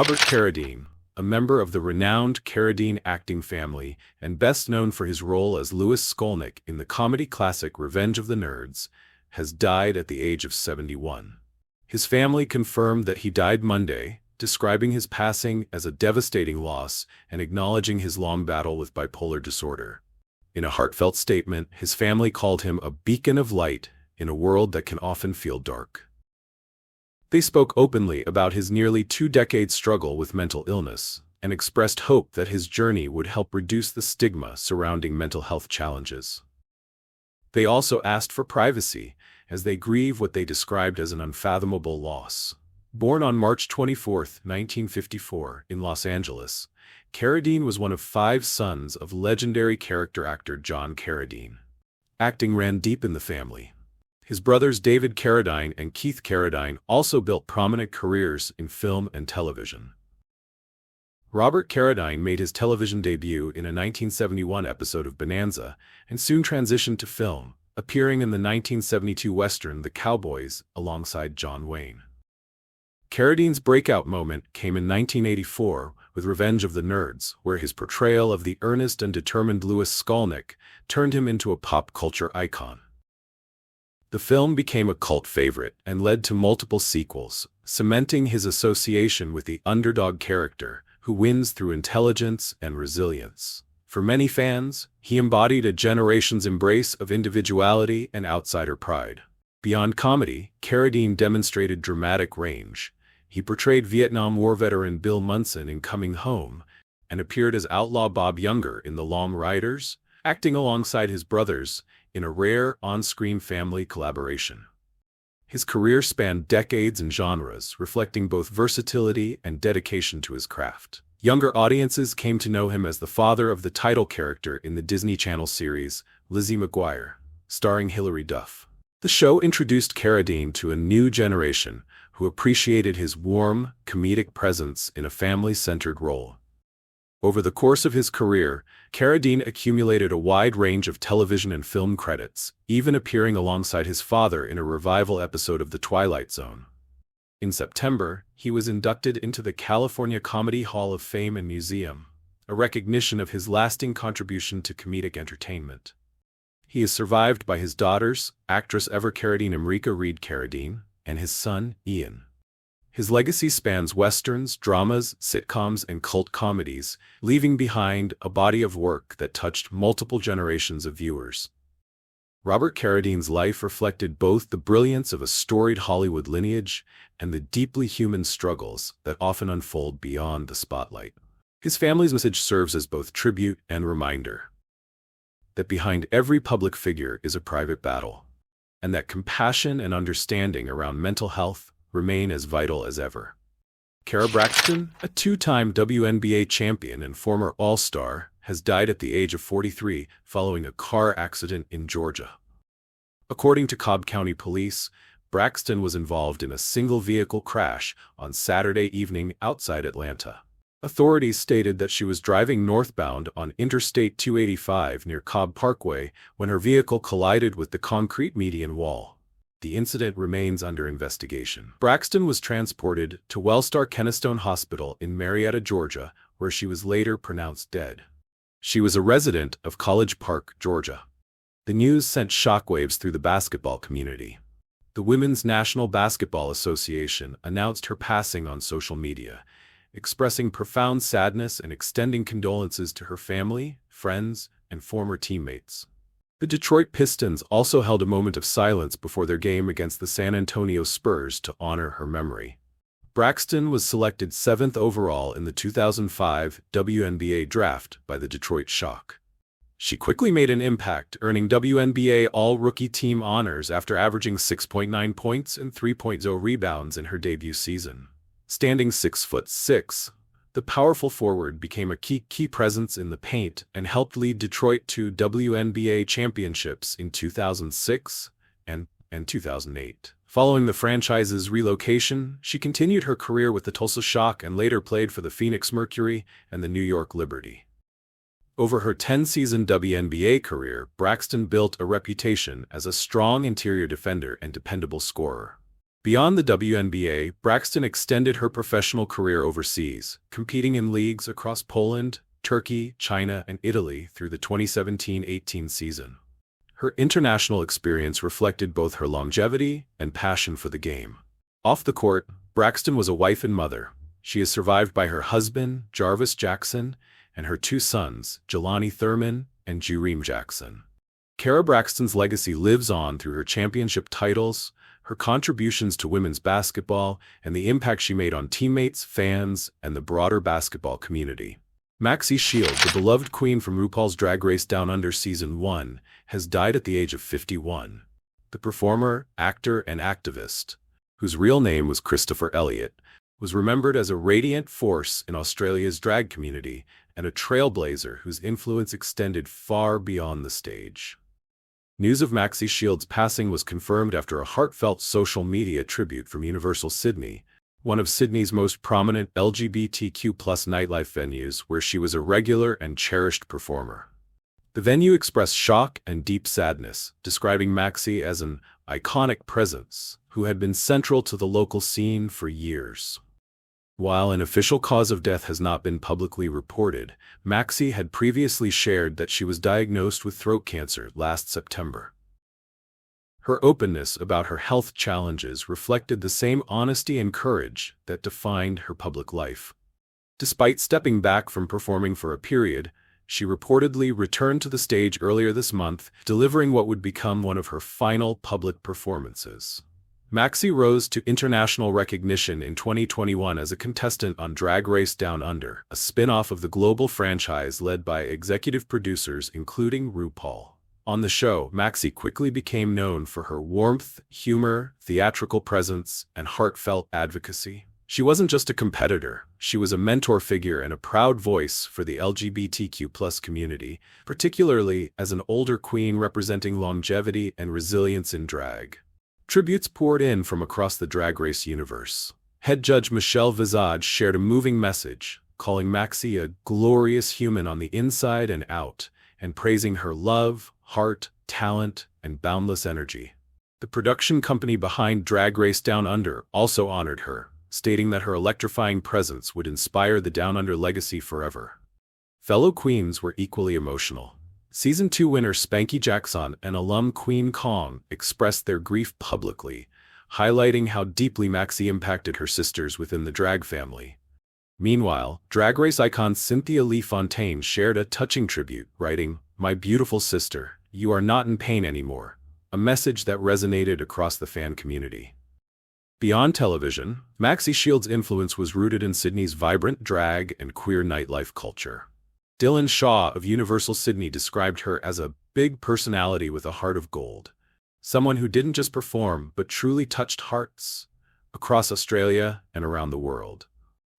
Robert Carradine, a member of the renowned Carradine acting family and best known for his role as Louis Skolnick in the comedy classic Revenge of the Nerds, has died at the age of 71. His family confirmed that he died Monday, describing his passing as a devastating loss and acknowledging his long battle with bipolar disorder. In a heartfelt statement, his family called him a beacon of light in a world that can often feel dark. They spoke openly about his nearly two-decade struggle with mental illness and expressed hope that his journey would help reduce the stigma surrounding mental health challenges. They also asked for privacy as they grieve what they described as an unfathomable loss. Born on March 24, 1954, in Los Angeles, Carradine was one of 5 sons of legendary character actor John Carradine. Acting ran deep in the family. His brothers David Carradine and Keith Carradine also built prominent careers in film and television. Robert Carradine made his television debut in a 1971 episode of Bonanza and soon transitioned to film, appearing in the 1972 western The Cowboys alongside John Wayne. Carradine's breakout moment came in 1984 with Revenge of the Nerds, where his portrayal of the earnest and determined Louis Skolnick turned him into a pop culture icon. The film became a cult favorite and led to multiple sequels, cementing his association with the underdog character who wins through intelligence and resilience. For many fans, he embodied a generation's embrace of individuality and outsider pride. Beyond comedy, Carradine demonstrated dramatic range. He portrayed Vietnam War veteran Bill Munson in Coming Home and appeared as outlaw Bob Younger in The Long Riders, acting alongside his brothers in a rare on-screen family collaboration. His career spanned decades and genres, reflecting both versatility and dedication to his craft. Younger audiences came to know him as the father of the title character in the Disney Channel series Lizzie McGuire, starring Hilary Duff. The show introduced Carradine to a new generation who appreciated his warm, comedic presence in a family-centered role. Over the course of his career, Carradine accumulated a wide range of television and film credits, even appearing alongside his father in a revival episode of The Twilight Zone. In September, he was inducted into the California Comedy Hall of Fame and Museum, a recognition of his lasting contribution to comedic entertainment. He is survived by his daughters, actress Ever Carradine and Rika Reed Carradine, and his son, Ian. His legacy spans westerns, dramas, sitcoms, and cult comedies, leaving behind a body of work that touched multiple generations of viewers. Robert Carradine's life reflected both the brilliance of a storied Hollywood lineage and the deeply human struggles that often unfold beyond the spotlight. His family's message serves as both tribute and reminder that behind every public figure is a private battle, and that compassion and understanding around mental health remain as vital as ever. Braxton, a 2-time WNBA champion and former All-Star, has died at the age of 43 following a car accident in Georgia. According to Cobb County Police, Braxton was involved in a single-vehicle crash on Saturday evening outside Atlanta. Authorities stated that she was driving northbound on Interstate 285 near Cobb Parkway when her vehicle collided with the concrete median wall. The incident remains under investigation. Braxton was transported to Wellstar Kennestone Hospital in Marietta, Georgia, where she was later pronounced dead. She was a resident of College Park, Georgia. The news sent shockwaves through the basketball community. The Women's National Basketball Association announced her passing on social media, expressing profound sadness and extending condolences to her family, friends, and former teammates. The Detroit Pistons also held a moment of silence before their game against the San Antonio Spurs to honor her memory. Braxton was selected 7th overall in the 2005 WNBA draft by the Detroit Shock. She quickly made an impact, earning WNBA All-Rookie Team honors after averaging 6.9 points and 3.0 rebounds in her debut season. Standing 6'6", the powerful forward became a key presence in the paint and helped lead Detroit to WNBA championships in 2006 and 2008. Following the franchise's relocation, she continued her career with the Tulsa Shock and later played for the Phoenix Mercury and the New York Liberty. Over her 10-season WNBA career, Braxton built a reputation as a strong interior defender and dependable scorer. Beyond the WNBA, Braxton extended her professional career overseas, competing in leagues across Poland, Turkey, China, and Italy through the 2017-18 season. Her international experience reflected both her longevity and passion for the game. Off the court, Braxton was a wife and mother. She is survived by her husband, Jarvis Jackson, and her two sons, Jelani Thurman and Jereme Jackson. Kara Braxton's legacy lives on through her championship titles, her contributions to women's basketball, and the impact she made on teammates, fans, and the broader basketball community. Maxi Shield, the beloved queen from RuPaul's Drag Race Down Under Season 1, has died at the age of 51. The performer, actor, and activist, whose real name was Christopher Elliott, was remembered as a radiant force in Australia's drag community and a trailblazer whose influence extended far beyond the stage. News of Maxi Shield's passing was confirmed after a heartfelt social media tribute from Universal Sydney, one of Sydney's most prominent LGBTQ+ nightlife venues where she was a regular and cherished performer. The venue expressed shock and deep sadness, describing Maxi as an iconic presence who had been central to the local scene for years. While an official cause of death has not been publicly reported, Maxi had previously shared that she was diagnosed with throat cancer last September. Her openness about her health challenges reflected the same honesty and courage that defined her public life. Despite stepping back from performing for a period, she reportedly returned to the stage earlier this month, delivering what would become one of her final public performances. Maxi rose to international recognition in 2021 as a contestant on Drag Race Down Under, a spin-off of the global franchise led by executive producers including RuPaul. On the show, Maxi quickly became known for her warmth, humor, theatrical presence, and heartfelt advocacy. She wasn't just a competitor, she was a mentor figure and a proud voice for the LGBTQ+ community, particularly as an older queen representing longevity and resilience in drag. Tributes poured in from across the Drag Race universe. Head judge Michelle Visage shared a moving message, calling Maxi a glorious human on the inside and out, and praising her love, heart, talent, and boundless energy. The production company behind Drag Race Down Under also honored her, stating that her electrifying presence would inspire the Down Under legacy forever. Fellow queens were equally emotional. Season 2 winner Spanky Jackson and alum Queen Kong expressed their grief publicly, highlighting how deeply Maxi impacted her sisters within the drag family. Meanwhile, Drag Race icon Cynthia Lee Fontaine shared a touching tribute, writing, "My beautiful sister, you are not in pain anymore," a message that resonated across the fan community. Beyond television, Maxi Shield's influence was rooted in Sydney's vibrant drag and queer nightlife culture. Dylan Shaw of Universal Sydney described her as a big personality with a heart of gold, someone who didn't just perform but truly touched hearts across Australia and around the world.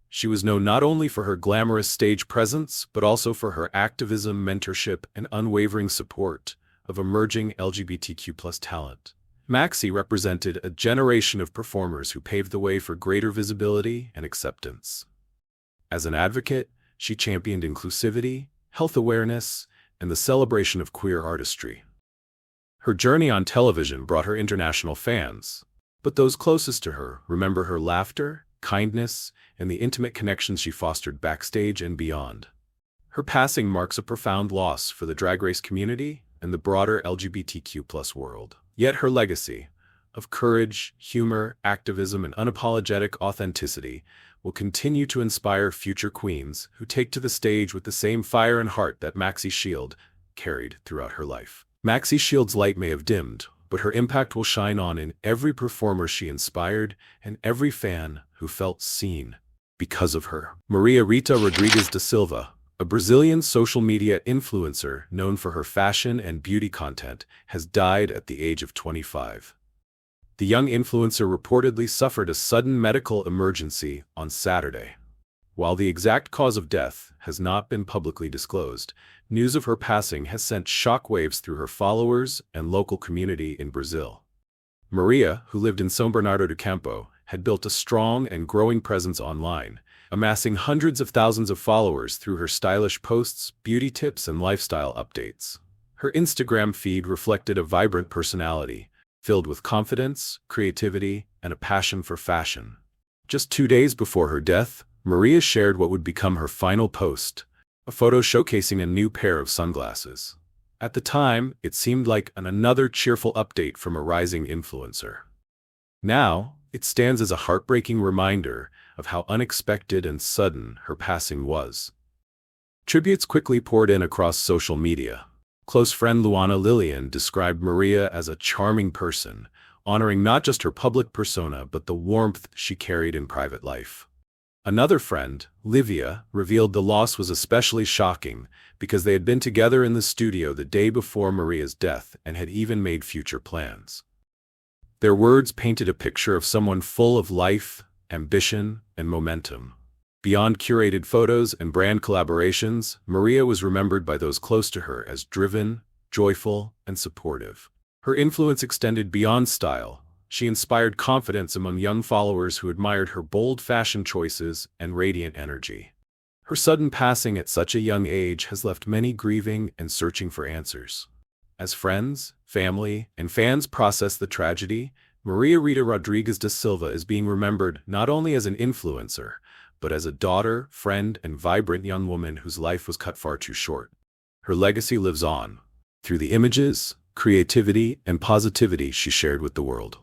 She was known not only for her glamorous stage presence but also for her activism, mentorship, and unwavering support of emerging LGBTQ+ talent. Maxi represented a generation of performers who paved the way for greater visibility and acceptance. As an advocate, she championed inclusivity, health awareness, and the celebration of queer artistry. Her journey on television brought her international fans, but those closest to her remember her laughter, kindness, and the intimate connections she fostered backstage and beyond. Her passing marks a profound loss for the Drag Race community and the broader LGBTQ+ world. Yet her legacy of courage, humor, activism, and unapologetic authenticity will continue to inspire future queens who take to the stage with the same fire and heart that Maxi Shield carried throughout her life. Maxi Shield's light may have dimmed, but her impact will shine on in every performer she inspired and every fan who felt seen because of her. Rita Rodrigues da Silva, a Brazilian social media influencer known for her fashion and beauty content, has died at the age of 25. The young influencer reportedly suffered a sudden medical emergency on Saturday. While the exact cause of death has not been publicly disclosed, news of her passing has sent shockwaves through her followers and local community in Brazil. Maria, who lived in São Bernardo do Campo, had built a strong and growing presence online, amassing hundreds of thousands of followers through her stylish posts, beauty tips, and lifestyle updates. Her Instagram feed reflected a vibrant personality, filled with confidence, creativity, and a passion for fashion. Just 2 days before her death, Maria shared what would become her final post, a photo showcasing a new pair of sunglasses. At the time, it seemed like another cheerful update from a rising influencer. Now, it stands as a heartbreaking reminder of how unexpected and sudden her passing was. Tributes quickly poured in across social media. Close friend Luana Lillian described Maria as a charming person, honoring not just her public persona but the warmth she carried in private life. Another friend, Livia, revealed the loss was especially shocking because they had been together in the studio the day before Maria's death and had even made future plans. Their words painted a picture of someone full of life, ambition, and momentum. Beyond curated photos and brand collaborations, Maria was remembered by those close to her as driven, joyful, and supportive. Her influence extended beyond style. She inspired confidence among young followers who admired her bold fashion choices and radiant energy. Her sudden passing at such a young age has left many grieving and searching for answers. As friends, family, and fans process the tragedy, Maria Rita Rodrigues da Silva is being remembered not only as an influencer, but as a daughter, friend, and vibrant young woman whose life was cut far too short. Her legacy lives on, through the images, creativity, and positivity she shared with the world.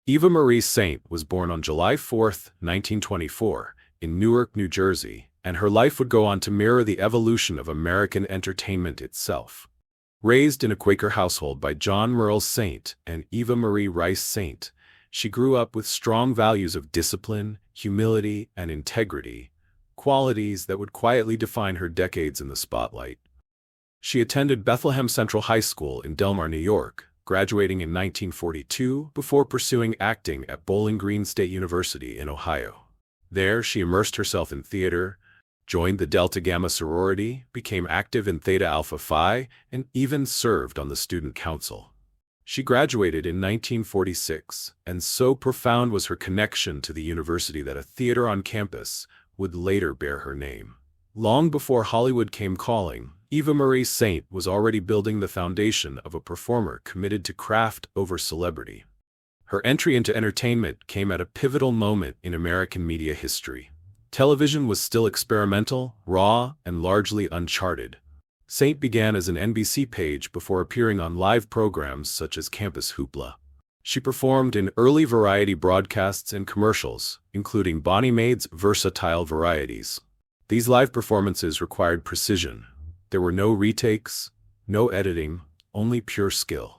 Eva Marie Saint was born on July 4, 1924, in Newark, New Jersey, and her life would go on to mirror the evolution of American entertainment itself. Raised in a Quaker household by John Merle Saint and Eva Marie Rice Saint, she grew up with strong values of discipline, humility, and integrity, qualities that would quietly define her decades in the spotlight. She attended Bethlehem Central High School in Delmar, New York, graduating in 1942 before pursuing acting at Bowling Green State University in Ohio. There, she immersed herself in theater, joined the Delta Gamma sorority, became active in Theta Alpha Phi, and even served on the student council. She graduated in 1946, and so profound was her connection to the university that a theater on campus would later bear her name. Long before Hollywood came calling, Eva Marie Saint was already building the foundation of a performer committed to craft over celebrity. Her entry into entertainment came at a pivotal moment in American media history. Television was still experimental, raw, and largely uncharted. Saint began as an NBC page before appearing on live programs such as Campus Hoopla. She performed in early variety broadcasts and commercials, including Bonnie Maid's versatile varieties. These live performances required precision. There were no retakes, no editing, only pure skill.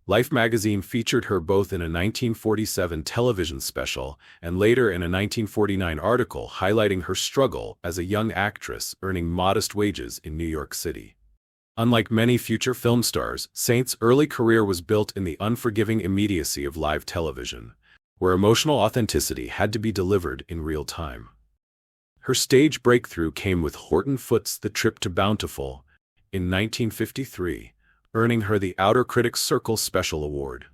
Life magazine featured her both in a 1947 television special and later in a 1949 article highlighting her struggle as a young actress earning modest wages in New York City. Unlike many future film stars, Saint's early career was built in the unforgiving immediacy of live television, where emotional authenticity had to be delivered in real time. Her stage breakthrough came with Horton Foote's The Trip to Bountiful in 1953, earning her the Outer Critics Circle Special Award.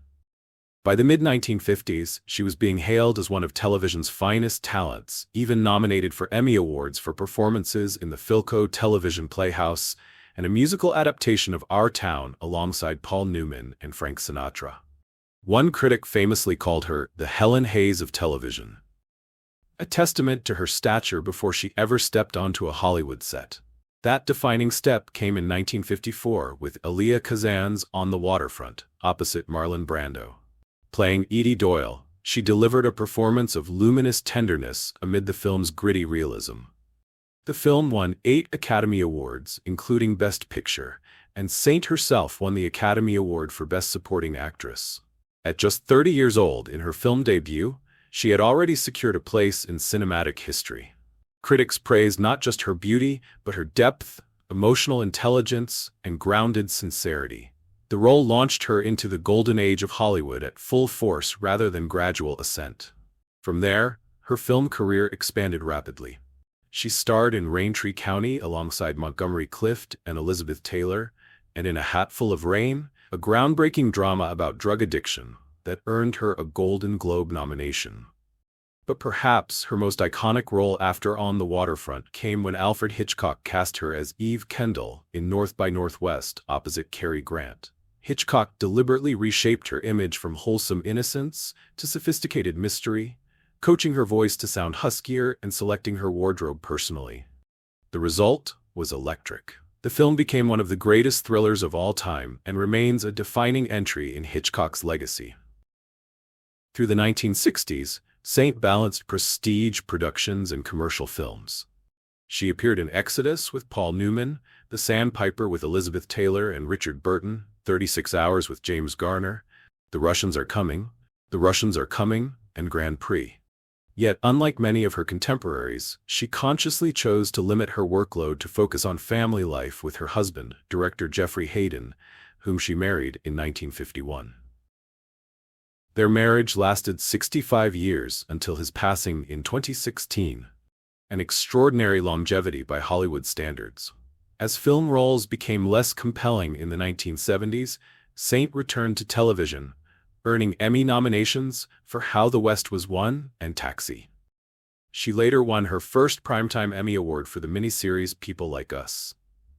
By the mid-1950s, she was being hailed as one of television's finest talents, even nominated for Emmy Awards for performances in the Philco television playhouse and a musical adaptation of Our Town alongside Paul Newman and Frank Sinatra. One critic famously called her the Helen Hayes of television, a testament to her stature before she ever stepped onto a Hollywood set. That defining step came in 1954 with Elia Kazan's On the Waterfront, opposite Marlon Brando. Playing Edie Doyle, she delivered a performance of luminous tenderness amid the film's gritty realism. The film won 8 Academy Awards, including Best Picture, and Saint herself won the Academy Award for Best Supporting Actress. At just 30 years old in her film debut, she had already secured a place in cinematic history. Critics praised not just her beauty, but her depth, emotional intelligence, and grounded sincerity. The role launched her into the golden age of Hollywood at full force rather than gradual ascent. From there, her film career expanded rapidly. She starred in Raintree County alongside Montgomery Clift and Elizabeth Taylor, and in A Hatful of Rain, a groundbreaking drama about drug addiction that earned her a Golden Globe nomination. But perhaps her most iconic role after On the Waterfront came when Alfred Hitchcock cast her as Eve Kendall in North by Northwest opposite Cary Grant. Hitchcock deliberately reshaped her image from wholesome innocence to sophisticated mystery, coaching her voice to sound huskier and selecting her wardrobe personally. The result was electric. The film became one of the greatest thrillers of all time and remains a defining entry in Hitchcock's legacy. Through the 1960s, Saint balanced prestige productions and commercial films. She appeared in Exodus with Paul Newman, The Sandpiper with Elizabeth Taylor and Richard Burton, 36 Hours with James Garner, The Russians Are Coming, and Grand Prix. Yet, unlike many of her contemporaries, she consciously chose to limit her workload to focus on family life with her husband, director Jeffrey Hayden, whom she married in 1951. Their marriage lasted 65 years until his passing in 2016, an extraordinary longevity by Hollywood standards. As film roles became less compelling in the 1970s, Saint returned to television, earning Emmy nominations for How the West Was Won and Taxi. She later won her first Primetime Emmy Award for the miniseries People Like Us.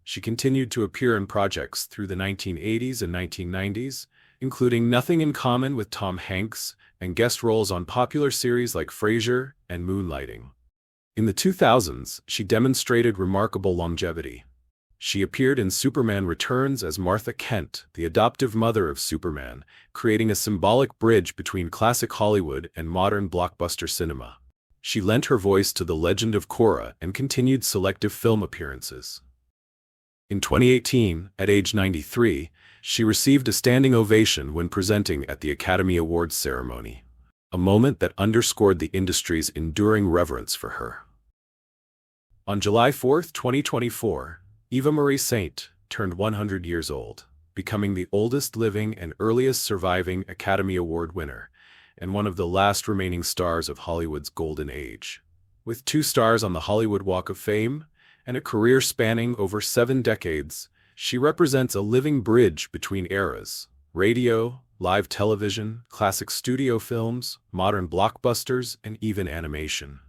She continued to appear in projects through the 1980s and 1990s, including Nothing in Common with Tom Hanks and guest roles on popular series like Frasier and Moonlighting. In the 2000s, she demonstrated remarkable longevity. She appeared in Superman Returns as Martha Kent, the adoptive mother of Superman, creating a symbolic bridge between classic Hollywood and modern blockbuster cinema. She lent her voice to the Legend of Korra and continued selective film appearances. In 2018, at age 93, she received a standing ovation when presenting at the Academy Awards ceremony, a moment that underscored the industry's enduring reverence for her. On July 4, 2024, Eva Marie Saint turned 100 years old, becoming the oldest living and earliest surviving Academy Award winner, and one of the last remaining stars of Hollywood's golden age. With 2 stars on the Hollywood Walk of Fame and a career spanning over 7 decades, she represents a living bridge between eras: radio, live television, classic studio films, modern blockbusters, and even animation.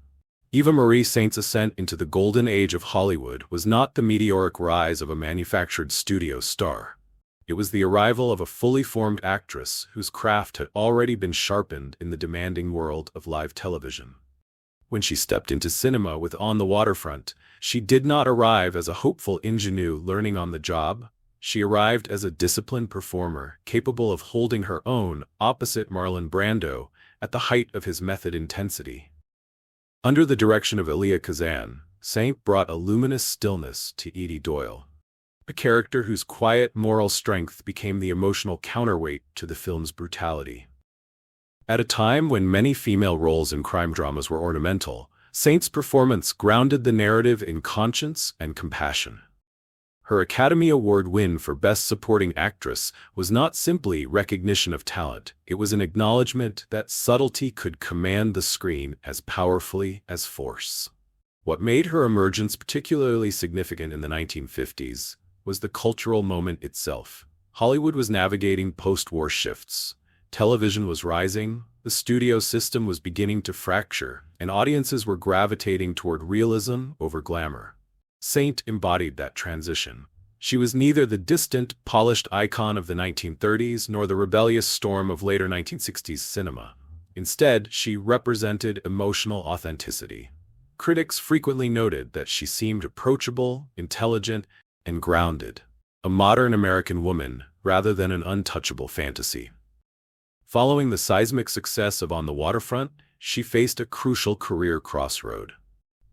Eva Marie Saint's ascent into the golden age of Hollywood was not the meteoric rise of a manufactured studio star. It was the arrival of a fully formed actress whose craft had already been sharpened in the demanding world of live television. When she stepped into cinema with On the Waterfront, she did not arrive as a hopeful ingenue learning on the job. She arrived as a disciplined performer capable of holding her own opposite Marlon Brando at the height of his method intensity. Under the direction of Elia Kazan, Saint brought a luminous stillness to Edie Doyle, a character whose quiet moral strength became the emotional counterweight to the film's brutality. At a time when many female roles in crime dramas were ornamental, Saint's performance grounded the narrative in conscience and compassion. Her Academy Award win for Best Supporting Actress was not simply recognition of talent, it was an acknowledgement that subtlety could command the screen as powerfully as force. What made her emergence particularly significant in the 1950s was the cultural moment itself. Hollywood was navigating post-war shifts. Television was rising, the studio system was beginning to fracture, and audiences were gravitating toward realism over glamour. Saint embodied that transition. She was neither the distant, polished icon of the 1930s nor the rebellious storm of later 1960s cinema. Instead, she represented emotional authenticity. Critics frequently noted that she seemed approachable, intelligent, and grounded, a modern American woman rather than an untouchable fantasy. Following the seismic success of On the Waterfront, she faced a crucial career crossroad.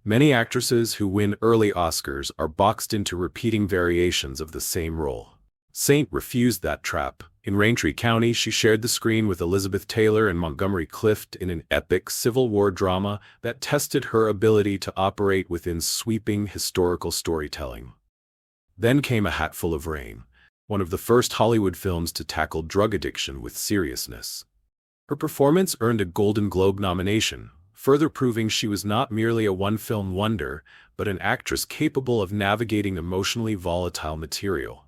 Many actresses who win early Oscars are boxed into repeating variations of the same role. Saint refused that trap. In Raintree County, she shared the screen with Elizabeth Taylor and Montgomery Clift in an epic Civil War drama that tested her ability to operate within sweeping historical storytelling. Then came A Hatful of Rain, one of the first Hollywood films to tackle drug addiction with seriousness. Her performance earned a Golden Globe nomination, further proving she was not merely a one-film wonder, but an actress capable of navigating emotionally volatile material.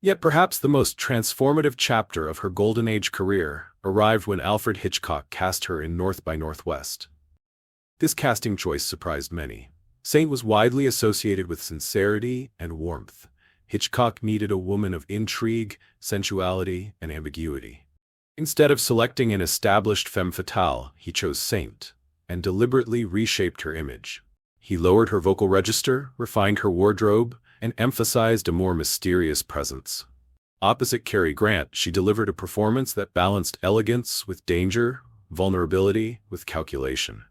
Yet perhaps the most transformative chapter of her Golden Age career arrived when Alfred Hitchcock cast her in North by Northwest. This casting choice surprised many. Saint was widely associated with sincerity and warmth. Hitchcock needed a woman of intrigue, sensuality, and ambiguity. Instead of selecting an established femme fatale, he chose Saint, and deliberately reshaped her image. He lowered her vocal register, refined her wardrobe, and emphasized a more mysterious presence. Opposite Cary Grant, she delivered a performance that balanced elegance with danger, vulnerability with calculation.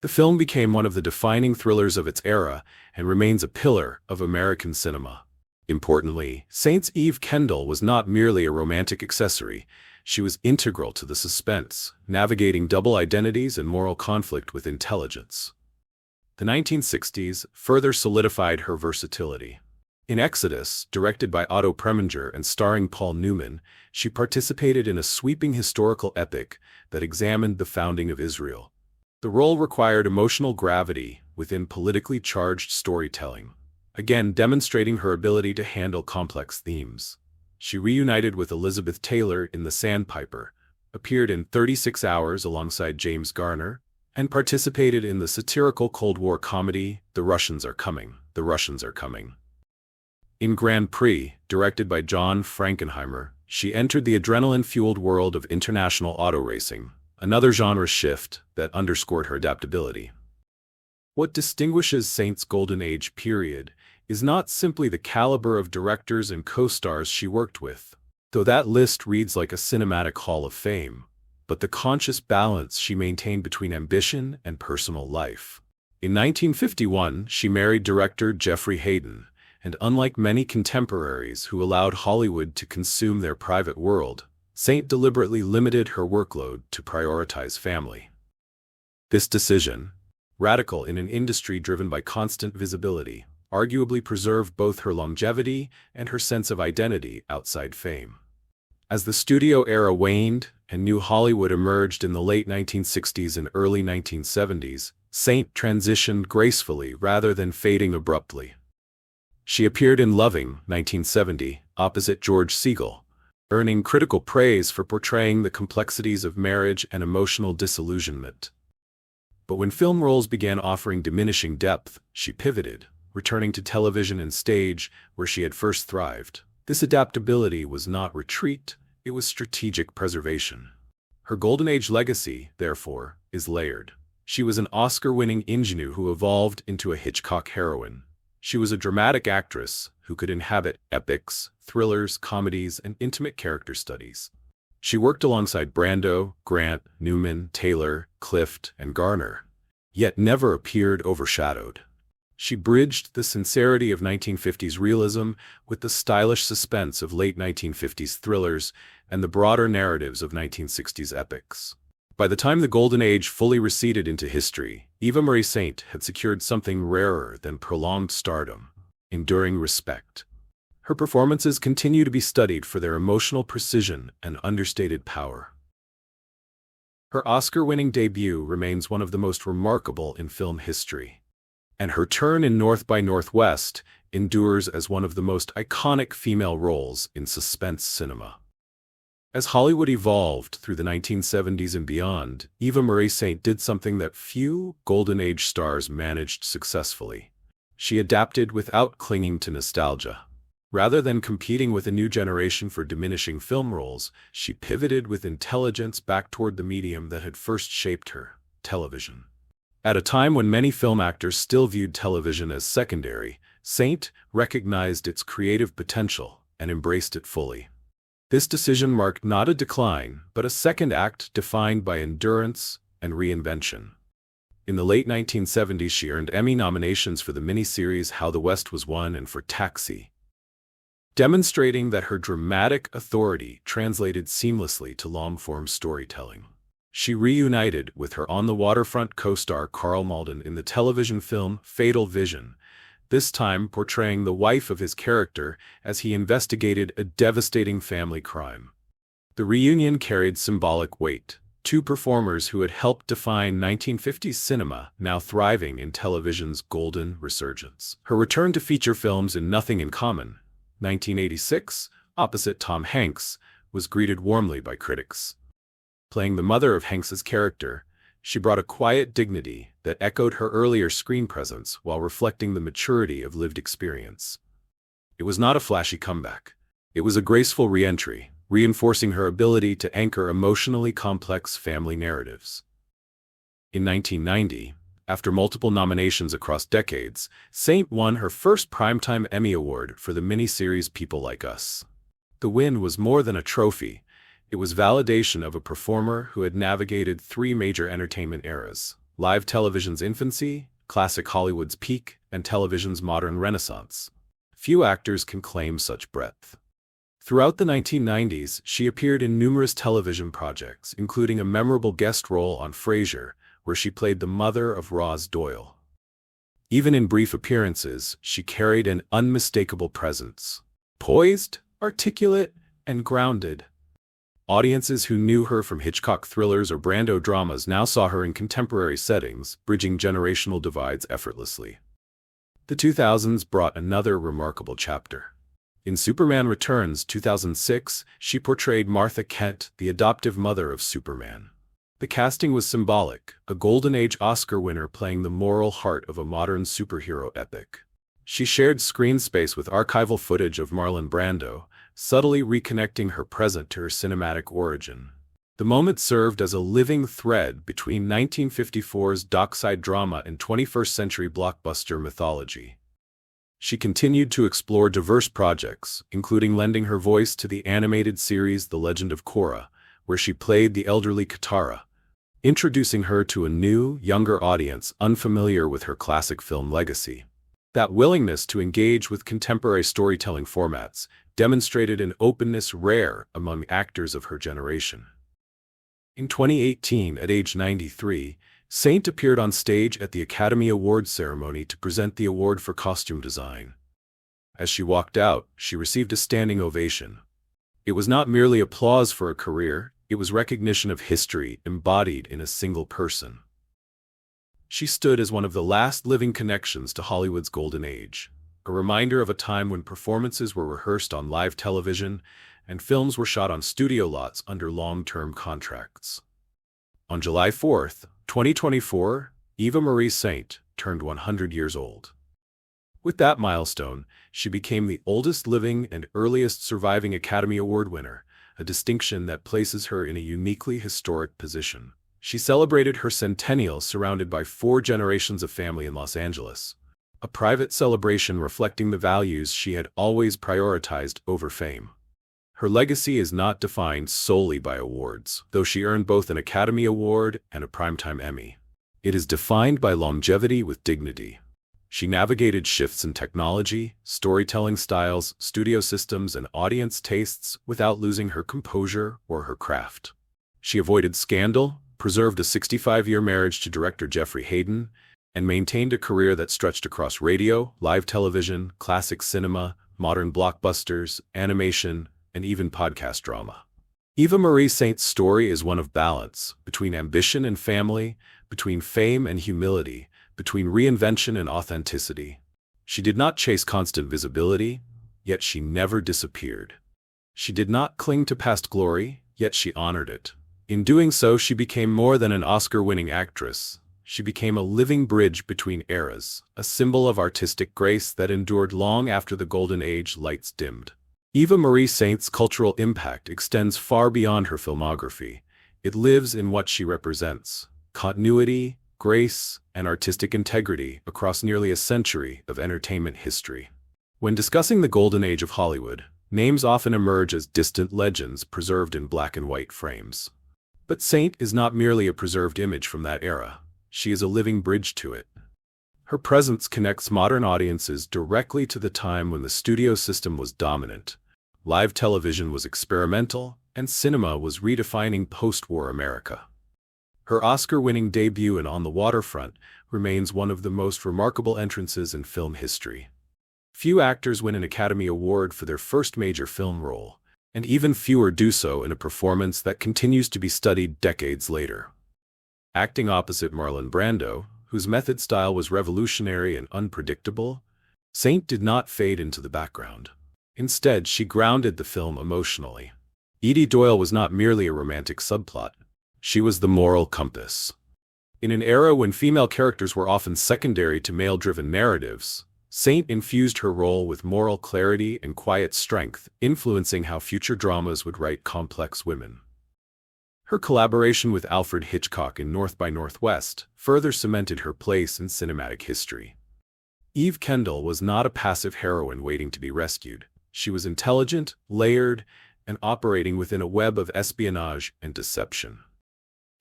The film became one of the defining thrillers of its era and remains a pillar of American cinema. Importantly, Saint's Eve Kendall was not merely a romantic accessory. She was integral to the suspense, navigating double identities and moral conflict with intelligence. The 1960s further solidified her versatility. In Exodus, directed by Otto Preminger and starring Paul Newman, she participated in a sweeping historical epic that examined the founding of Israel. The role required emotional gravity within politically charged storytelling, again demonstrating her ability to handle complex themes. She reunited with Elizabeth Taylor in The Sandpiper, appeared in 36 Hours alongside James Garner, and participated in the satirical Cold War comedy The Russians Are Coming, The Russians Are Coming. In Grand Prix, directed by John Frankenheimer, she entered the adrenaline-fueled world of international auto racing, another genre shift that underscored her adaptability. What distinguishes Saint's Golden Age period is not simply the caliber of directors and co-stars she worked with, though that list reads like a cinematic hall of fame, but the conscious balance she maintained between ambition and personal life. In 1951, she married director Jeffrey Hayden, and unlike many contemporaries who allowed Hollywood to consume their private world, Saint deliberately limited her workload to prioritize family. This decision, radical in an industry driven by constant visibility, arguably preserved both her longevity and her sense of identity outside fame. As the studio era waned and new Hollywood emerged in the late 1960s and early 1970s, Saint transitioned gracefully rather than fading abruptly. She appeared in Loving, 1970, opposite George Segal, earning critical praise for portraying the complexities of marriage and emotional disillusionment. But when film roles began offering diminishing depth, she pivoted, returning to television and stage, where she had first thrived. This adaptability was not retreat, it was strategic preservation. Her Golden Age legacy, therefore, is layered. She was an Oscar-winning ingenue who evolved into a Hitchcock heroine. She was a dramatic actress who could inhabit epics, thrillers, comedies, and intimate character studies. She worked alongside Brando, Grant, Newman, Taylor, Clift, and Garner, yet never appeared overshadowed. She bridged the sincerity of 1950s realism with the stylish suspense of late 1950s thrillers and the broader narratives of 1960s epics. By the time the Golden Age fully receded into history, Eva Marie Saint had secured something rarer than prolonged stardom: enduring respect. Her performances continue to be studied for their emotional precision and understated power. Her Oscar-winning debut remains one of the most remarkable in film history, and her turn in North by Northwest endures as one of the most iconic female roles in suspense cinema. As Hollywood evolved through the 1970s and beyond, Eva Marie Saint did something that few Golden Age stars managed successfully. She adapted without clinging to nostalgia. Rather than competing with a new generation for diminishing film roles, she pivoted with intelligence back toward the medium that had first shaped her: television. At a time when many film actors still viewed television as secondary, Saint recognized its creative potential and embraced it fully. This decision marked not a decline, but a second act defined by endurance and reinvention. In the late 1970s, she earned Emmy nominations for the miniseries How the West Was Won and for Taxi, demonstrating that her dramatic authority translated seamlessly to long-form storytelling. She reunited with her On the Waterfront co-star Karl Malden in the television film Fatal Vision, this time portraying the wife of his character as he investigated a devastating family crime. The reunion carried symbolic weight. Two performers who had helped define 1950s cinema, now thriving in television's golden resurgence. Her return to feature films in Nothing in Common, 1986, opposite Tom Hanks, was greeted warmly by critics. Playing the mother of Hanks's character, she brought a quiet dignity that echoed her earlier screen presence while reflecting the maturity of lived experience. It was not a flashy comeback. It was a graceful re-entry, reinforcing her ability to anchor emotionally complex family narratives. In 1990, after multiple nominations across decades, Saint won her first Primetime Emmy Award for the miniseries People Like Us. The win was more than a trophy. It was validation of a performer who had navigated three major entertainment eras: live television's infancy, classic Hollywood's peak, and television's modern renaissance. Few actors can claim such breadth. Throughout the 1990s, she appeared in numerous television projects, including a memorable guest role on Frasier, where she played the mother of Roz Doyle. Even in brief appearances, she carried an unmistakable presence. Poised, articulate, and grounded. Audiences who knew her from Hitchcock thrillers or Brando dramas now saw her in contemporary settings, bridging generational divides effortlessly. The 2000s brought another remarkable chapter. In Superman Returns 2006, she portrayed Martha Kent, the adoptive mother of Superman. The casting was symbolic, a Golden Age Oscar winner playing the moral heart of a modern superhero epic. She shared screen space with archival footage of Marlon Brando, subtly reconnecting her present to her cinematic origin. The moment served as a living thread between 1954's dockside drama and 21st-century blockbuster mythology. She continued to explore diverse projects, including lending her voice to the animated series The Legend of Korra, where she played the elderly Katara, introducing her to a new, younger audience unfamiliar with her classic film legacy. That willingness to engage with contemporary storytelling formats demonstrated an openness rare among actors of her generation. In 2018, at age 93, Saint appeared on stage at the Academy Awards ceremony to present the award for costume design. As she walked out, she received a standing ovation. It was not merely applause for a career, it was recognition of history embodied in a single person. She stood as one of the last living connections to Hollywood's golden age, a reminder of a time when performances were rehearsed on live television and films were shot on studio lots under long-term contracts. On July 4, 2024, Eva Marie Saint turned 100 years old. With that milestone, she became the oldest living and earliest surviving Academy Award winner, a distinction that places her in a uniquely historic position. She celebrated her centennial surrounded by 4 generations of family in Los Angeles, a private celebration reflecting the values she had always prioritized over fame. Her legacy is not defined solely by awards, though she earned both an Academy Award and a Primetime Emmy. It is defined by longevity with dignity. She navigated shifts in technology, storytelling styles, studio systems, and audience tastes without losing her composure or her craft. She avoided scandal, preserved a 65-year marriage to director Jeffrey Hayden, and maintained a career that stretched across radio, live television, classic cinema, modern blockbusters, animation, and even podcast drama. Eva Marie Saint's story is one of balance, between ambition and family, between fame and humility, between reinvention and authenticity. She did not chase constant visibility, yet she never disappeared. She did not cling to past glory, yet she honored it. In doing so, she became more than an Oscar-winning actress. She became a living bridge between eras, a symbol of artistic grace that endured long after the Golden Age lights dimmed. Eva Marie Saint's cultural impact extends far beyond her filmography. It lives in what she represents: continuity, grace, and artistic integrity across nearly a century of entertainment history. When discussing the Golden Age of Hollywood, names often emerge as distant legends preserved in black and white frames. But Saint is not merely a preserved image from that era. She is a living bridge to it. Her presence connects modern audiences directly to the time when the studio system was dominant, live television was experimental, and cinema was redefining post-war America. Her Oscar-winning debut in On the Waterfront remains one of the most remarkable entrances in film history. Few actors win an Academy Award for their first major film role, and even fewer do so in a performance that continues to be studied decades later. Acting opposite Marlon Brando, whose method style was revolutionary and unpredictable, Saint did not fade into the background. Instead, she grounded the film emotionally. Edie Doyle was not merely a romantic subplot. She was the moral compass. In an era when female characters were often secondary to male-driven narratives, Saint infused her role with moral clarity and quiet strength, influencing how future dramas would write complex women. Her collaboration with Alfred Hitchcock in North by Northwest further cemented her place in cinematic history. Eve Kendall was not a passive heroine waiting to be rescued. She was intelligent, layered, and operating within a web of espionage and deception.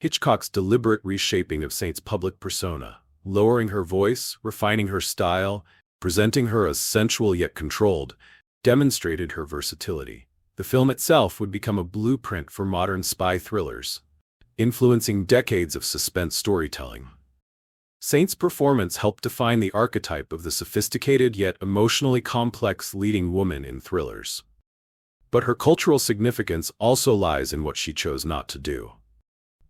Hitchcock's deliberate reshaping of Saint's public persona, lowering her voice, refining her style, presenting her as sensual yet controlled, demonstrated her versatility. The film itself would become a blueprint for modern spy thrillers, influencing decades of suspense storytelling. Saint's performance helped define the archetype of the sophisticated yet emotionally complex leading woman in thrillers. But her cultural significance also lies in what she chose not to do.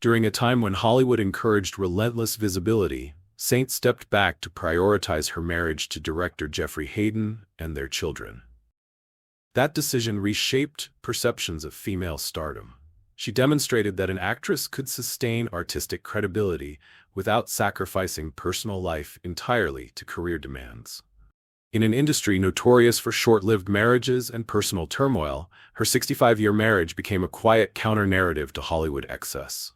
During a time when Hollywood encouraged relentless visibility, Saint stepped back to prioritize her marriage to director Jeffrey Hayden and their children. That decision reshaped perceptions of female stardom. She demonstrated that an actress could sustain artistic credibility without sacrificing personal life entirely to career demands. In an industry notorious for short-lived marriages and personal turmoil, her 65-year marriage became a quiet counter-narrative to Hollywood excess.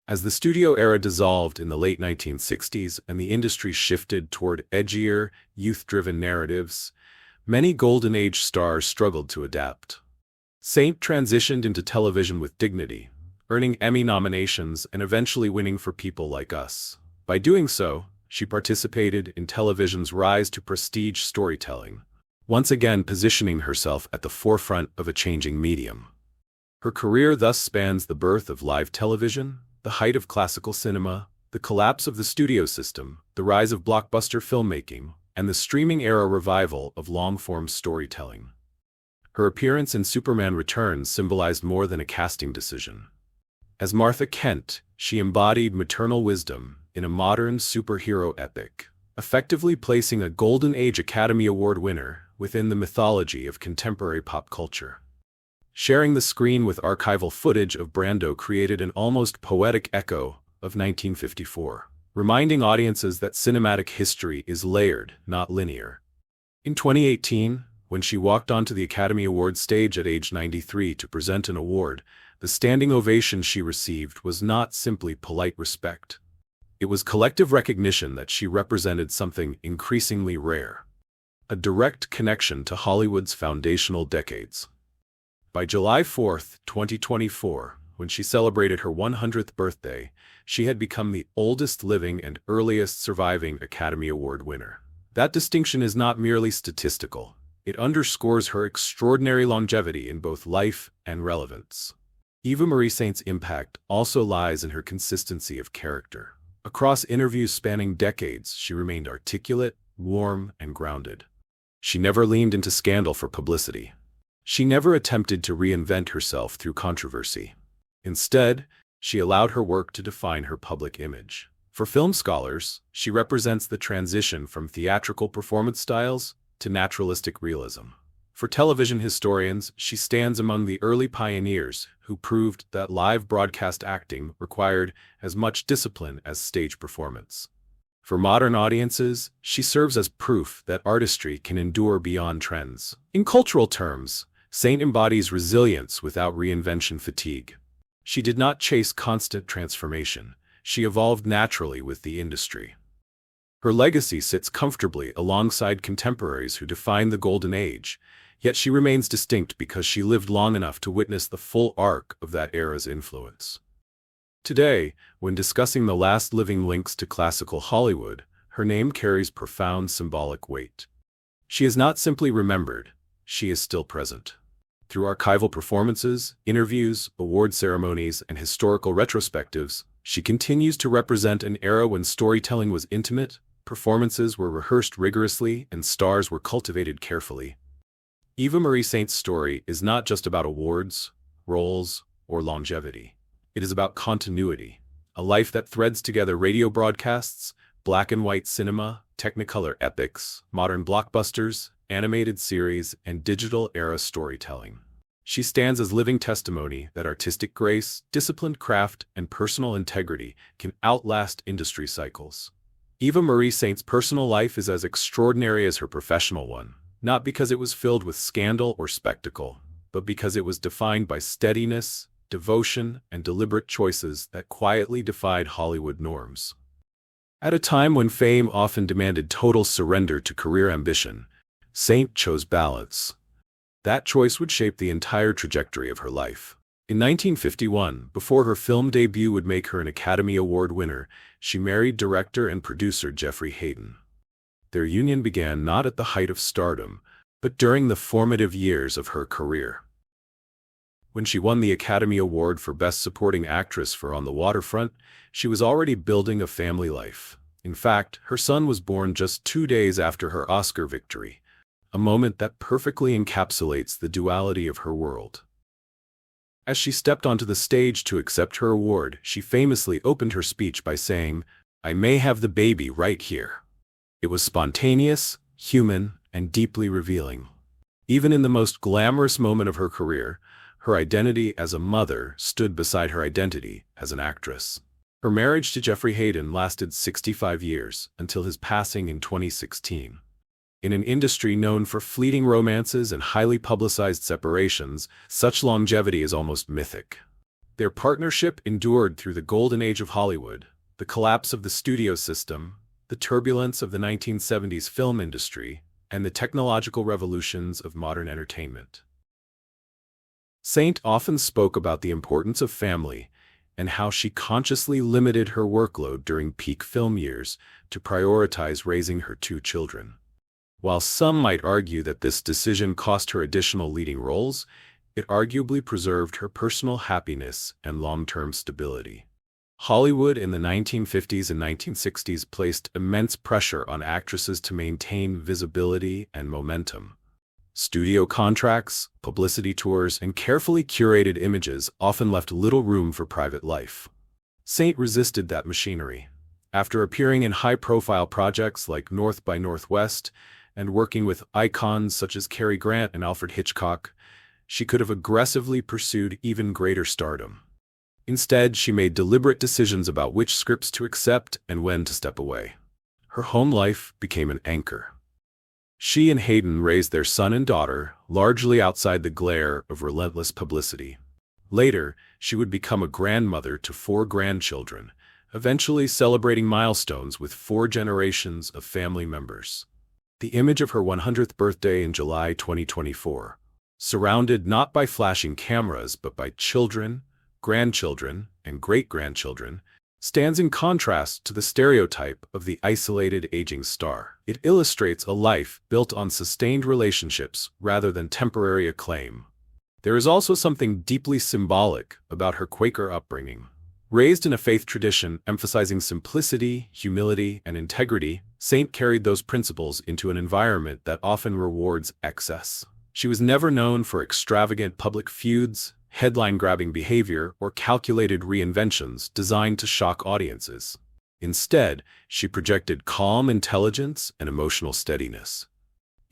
As the studio era dissolved in the late 1960s and the industry shifted toward edgier, youth-driven narratives, many Golden Age stars struggled to adapt. Saint transitioned into television with dignity, earning Emmy nominations and eventually winning for People Like Us. By doing so, she participated in television's rise to prestige storytelling, once again positioning herself at the forefront of a changing medium. Her career thus spans the birth of live television, the height of classical cinema, the collapse of the studio system, the rise of blockbuster filmmaking, and the streaming-era revival of long-form storytelling. Her appearance in Superman Returns symbolized more than a casting decision. As Martha Kent, she embodied maternal wisdom in a modern superhero epic, effectively placing a Golden Age Academy Award winner within the mythology of contemporary pop culture. Sharing the screen with archival footage of Brando created an almost poetic echo of 1954, reminding audiences that cinematic history is layered, not linear. In 2018, when she walked onto the Academy Awards stage at age 93 to present an award, the standing ovation she received was not simply polite respect. It was collective recognition that she represented something increasingly rare: a direct connection to Hollywood's foundational decades. By July 4, 2024, when she celebrated her 100th birthday, she had become the oldest living and earliest surviving Academy Award winner. That distinction is not merely statistical. It underscores her extraordinary longevity in both life and relevance. Eva Marie Saint's impact also lies in her consistency of character. Across interviews spanning decades, she remained articulate, warm, and grounded. She never leaned into scandal for publicity. She never attempted to reinvent herself through controversy. Instead, she allowed her work to define her public image. For film scholars, she represents the transition from theatrical performance styles to naturalistic realism. For television historians, she stands among the early pioneers who proved that live broadcast acting required as much discipline as stage performance. For modern audiences, she serves as proof that artistry can endure beyond trends. In cultural terms, Saint embodies resilience without reinvention fatigue. She did not chase constant transformation. She evolved naturally with the industry. Her legacy sits comfortably alongside contemporaries who defined the Golden Age, yet she remains distinct because she lived long enough to witness the full arc of that era's influence. Today, when discussing the last living links to classical Hollywood, her name carries profound symbolic weight. She is not simply remembered, she is still present. Through archival performances, interviews, award ceremonies, and historical retrospectives, she continues to represent an era when storytelling was intimate, performances were rehearsed rigorously, and stars were cultivated carefully. Eva Marie Saint's story is not just about awards, roles, or longevity. It is about continuity, a life that threads together radio broadcasts, black and white cinema, Technicolor epics, modern blockbusters, animated series, and digital-era storytelling. She stands as living testimony that artistic grace, disciplined craft, and personal integrity can outlast industry cycles. Eva Marie Saint's personal life is as extraordinary as her professional one, not because it was filled with scandal or spectacle, but because it was defined by steadiness, devotion, and deliberate choices that quietly defied Hollywood norms. At a time when fame often demanded total surrender to career ambition, Saint chose balance. That choice would shape the entire trajectory of her life. In 1951, before her film debut would make her an Academy Award winner, she married director and producer Jeffrey Hayden. Their union began not at the height of stardom, but during the formative years of her career. When she won the Academy Award for Best Supporting Actress for On the Waterfront, she was already building a family life. In fact, her son was born just 2 days after her Oscar victory, a moment that perfectly encapsulates the duality of her world. As she stepped onto the stage to accept her award, she famously opened her speech by saying, "I may have the baby right here." It was spontaneous, human, and deeply revealing. Even in the most glamorous moment of her career, her identity as a mother stood beside her identity as an actress. Her marriage to Jeffrey Hayden lasted 65 years, until his passing in 2016. In an industry known for fleeting romances and highly publicized separations, such longevity is almost mythic. Their partnership endured through the golden age of Hollywood, the collapse of the studio system, the turbulence of the 1970s film industry, and the technological revolutions of modern entertainment. Saint often spoke about the importance of family and how she consciously limited her workload during peak film years to prioritize raising her 2 children. While some might argue that this decision cost her additional leading roles, it arguably preserved her personal happiness and long-term stability. Hollywood in the 1950s and 1960s placed immense pressure on actresses to maintain visibility and momentum. Studio contracts, publicity tours, and carefully curated images often left little room for private life. Saint resisted that machinery. After appearing in high-profile projects like North by Northwest and working with icons such as Cary Grant and Alfred Hitchcock, she could have aggressively pursued even greater stardom. Instead, she made deliberate decisions about which scripts to accept and when to step away. Her home life became an anchor. She and Hayden raised their son and daughter, largely outside the glare of relentless publicity. Later, she would become a grandmother to 4 grandchildren, eventually celebrating milestones with 4 generations of family members. The image of her 100th birthday in July 2024, surrounded not by flashing cameras but by children, grandchildren, and great-grandchildren, stands in contrast to the stereotype of the isolated aging star. It illustrates a life built on sustained relationships rather than temporary acclaim. There is also something deeply symbolic about her Quaker upbringing. Raised in a faith tradition emphasizing simplicity, humility, and integrity, Saint carried those principles into an environment that often rewards excess. She was never known for extravagant public feuds, headline-grabbing behavior, or calculated reinventions designed to shock audiences. Instead, she projected calm intelligence and emotional steadiness.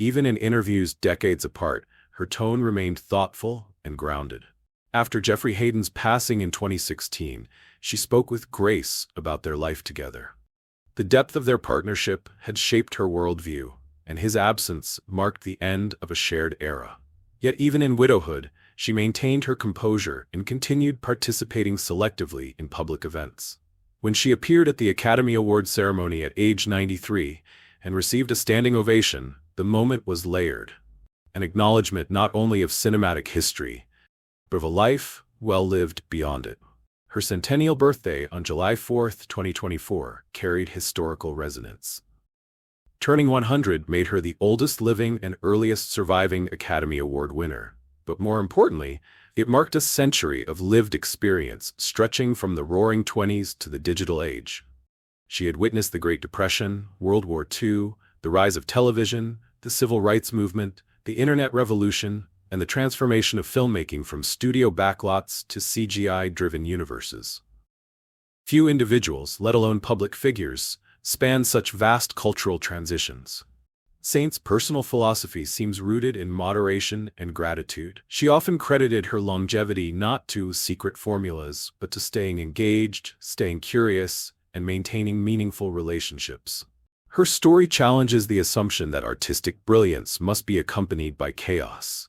Even in interviews decades apart, her tone remained thoughtful and grounded. After Jeffrey Hayden's passing in 2016, she spoke with grace about their life together. The depth of their partnership had shaped her worldview, and his absence marked the end of a shared era. Yet even in widowhood, she maintained her composure and continued participating selectively in public events. When she appeared at the Academy Awards ceremony at age 93 and received a standing ovation, the moment was layered. An acknowledgement not only of cinematic history, but of a life well lived beyond it. Her centennial birthday on July 4, 2024, carried historical resonance. Turning 100 made her the oldest living and earliest surviving Academy Award winner. But more importantly, it marked a century of lived experience stretching from the roaring 20s to the digital age. She had witnessed the Great Depression, World War II, the rise of television, the civil rights movement, the internet revolution, and the transformation of filmmaking from studio backlots to CGI-driven universes. Few individuals, let alone public figures, span such vast cultural transitions. Saint's personal philosophy seems rooted in moderation and gratitude. She often credited her longevity not to secret formulas, but to staying engaged, staying curious, and maintaining meaningful relationships. Her story challenges the assumption that artistic brilliance must be accompanied by chaos.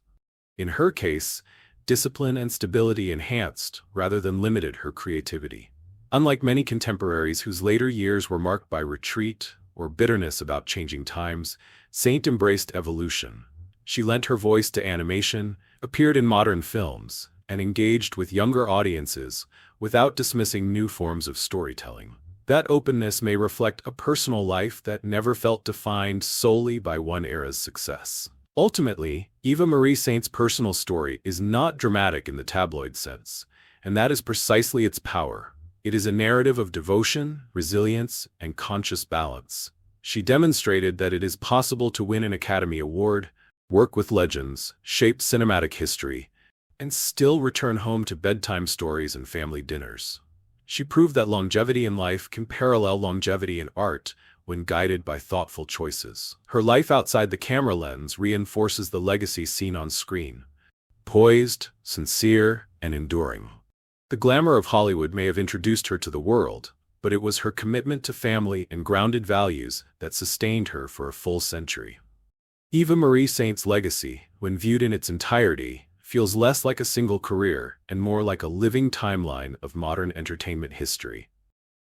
In her case, discipline and stability enhanced rather than limited her creativity. Unlike many contemporaries whose later years were marked by retreat or bitterness about changing times, Saint embraced evolution. She lent her voice to animation, appeared in modern films, and engaged with younger audiences without dismissing new forms of storytelling. That openness may reflect a personal life that never felt defined solely by one era's success. Ultimately, Eva Marie Saint's personal story is not dramatic in the tabloid sense, and that is precisely its power. It is a narrative of devotion, resilience, and conscious balance. She demonstrated that it is possible to win an Academy Award, work with legends, shape cinematic history, and still return home to bedtime stories and family dinners. She proved that longevity in life can parallel longevity in art when guided by thoughtful choices. Her life outside the camera lens reinforces the legacy seen on screen: poised, sincere, and enduring. The glamour of Hollywood may have introduced her to the world, but it was her commitment to family and grounded values that sustained her for a full century. Eva Marie Saint's legacy, when viewed in its entirety, feels less like a single career and more like a living timeline of modern entertainment history.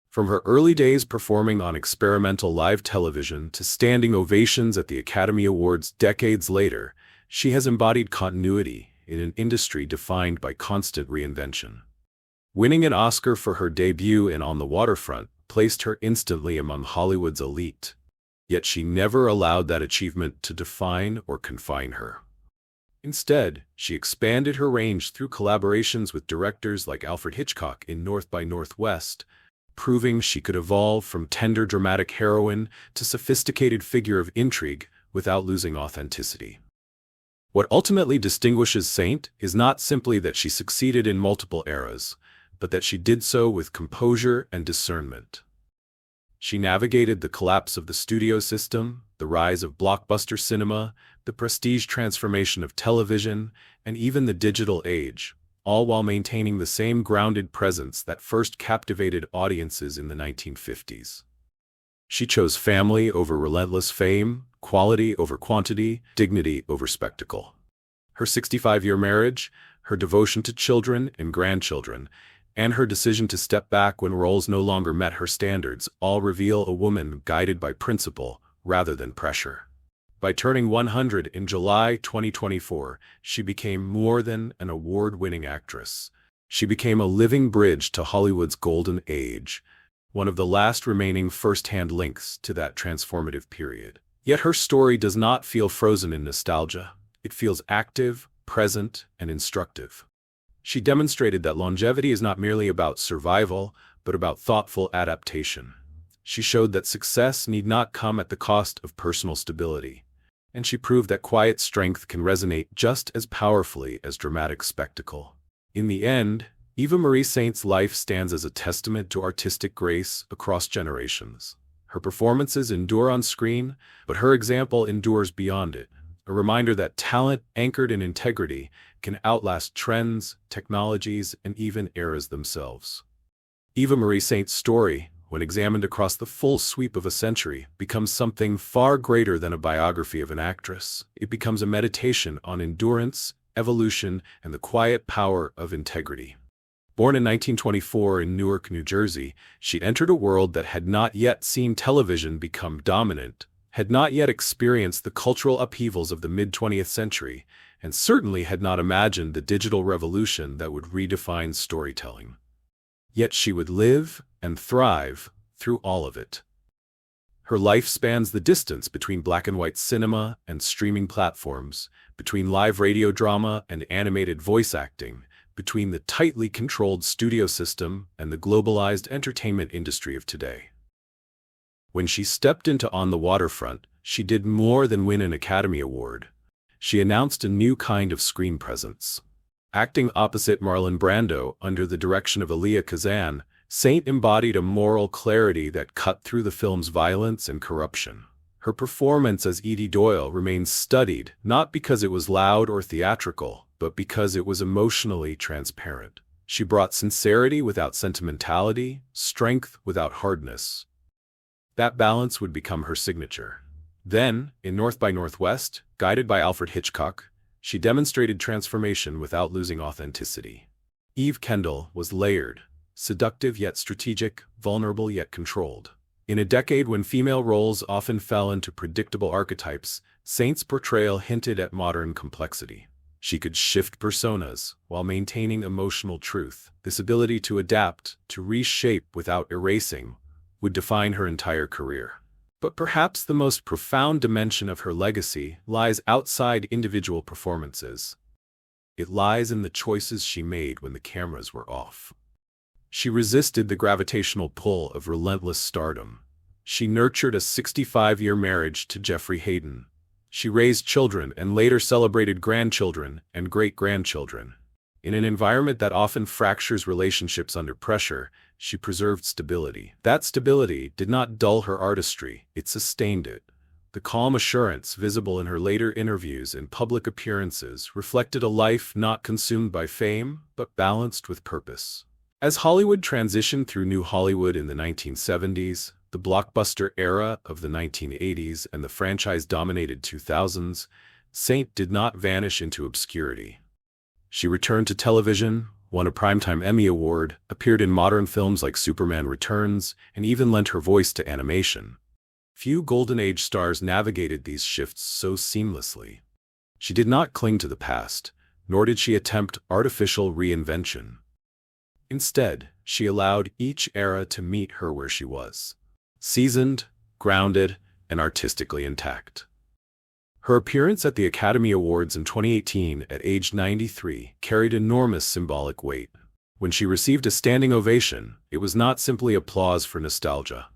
From her early days performing on experimental live television to standing ovations at the Academy Awards decades later, she has embodied continuity in an industry defined by constant reinvention. Winning an Oscar for her debut in On the Waterfront placed her instantly among Hollywood's elite, yet she never allowed that achievement to define or confine her. Instead, she expanded her range through collaborations with directors like Alfred Hitchcock in North by Northwest, proving she could evolve from tender dramatic heroine to sophisticated figure of intrigue without losing authenticity. What ultimately distinguishes Saint is not simply that she succeeded in multiple eras, but that she did so with composure and discernment. She navigated the collapse of the studio system, the rise of blockbuster cinema, the prestige transformation of television, and even the digital age, all while maintaining the same grounded presence that first captivated audiences in the 1950s. She chose family over relentless fame, quality over quantity, dignity over spectacle. Her 65-year marriage, her devotion to children and grandchildren, and her decision to step back when roles no longer met her standards all reveal a woman guided by principle rather than pressure. By turning 100 in July 2024, she became more than an award-winning actress. She became a living bridge to Hollywood's golden age, one of the last remaining first-hand links to that transformative period. Yet her story does not feel frozen in nostalgia. It feels active, present, and instructive. She demonstrated that longevity is not merely about survival, but about thoughtful adaptation. She showed that success need not come at the cost of personal stability, and she proved that quiet strength can resonate just as powerfully as dramatic spectacle. In the end, Eva Marie Saint's life stands as a testament to artistic grace across generations. Her performances endure on screen, but her example endures beyond it, a reminder that talent anchored in integrity can outlast trends, technologies, and even eras themselves. Eva Marie Saint's story, when examined across the full sweep of a century, becomes something far greater than a biography of an actress. It becomes a meditation on endurance, evolution, and the quiet power of integrity. Born in 1924 in Newark, New Jersey, she entered a world that had not yet seen television become dominant, had not yet experienced the cultural upheavals of the mid-20th century, and certainly had not imagined the digital revolution that would redefine storytelling. Yet she would live and thrive through all of it. Her life spans the distance between black and white cinema and streaming platforms, between live radio drama and animated voice acting, between the tightly controlled studio system and the globalized entertainment industry of today. When she stepped into On the Waterfront, she did more than win an Academy Award. She announced a new kind of screen presence. Acting opposite Marlon Brando under the direction of Elia Kazan, Saint embodied a moral clarity that cut through the film's violence and corruption. Her performance as Edie Doyle remains studied not because it was loud or theatrical, but because it was emotionally transparent. She brought sincerity without sentimentality, strength without hardness. That balance would become her signature. Then, in North by Northwest, guided by Alfred Hitchcock, she demonstrated transformation without losing authenticity. Eve Kendall was layered, seductive yet strategic, vulnerable yet controlled. In a decade when female roles often fell into predictable archetypes, Saint's portrayal hinted at modern complexity. She could shift personas while maintaining emotional truth. This ability to adapt, to reshape without erasing, would define her entire career. But perhaps the most profound dimension of her legacy lies outside individual performances. It lies in the choices she made when the cameras were off. She resisted the gravitational pull of relentless stardom. She nurtured a 65-year marriage to Jeffrey Hayden. She raised children and later celebrated grandchildren and great-grandchildren. In an environment that often fractures relationships under pressure, she preserved stability. That stability did not dull her artistry, it sustained it. The calm assurance visible in her later interviews and public appearances reflected a life not consumed by fame, but balanced with purpose. As Hollywood transitioned through New Hollywood in the 1970s, the blockbuster era of the 1980s, and the franchise-dominated 2000s, Saint did not vanish into obscurity. She returned to television, won a Primetime Emmy Award, appeared in modern films like Superman Returns, and even lent her voice to animation. Few Golden Age stars navigated these shifts so seamlessly. She did not cling to the past, nor did she attempt artificial reinvention. Instead, she allowed each era to meet her where she was, seasoned, grounded, and artistically intact. Her appearance at the Academy Awards in 2018 at age 93 carried enormous symbolic weight. When she received a standing ovation, it was not simply applause for nostalgia.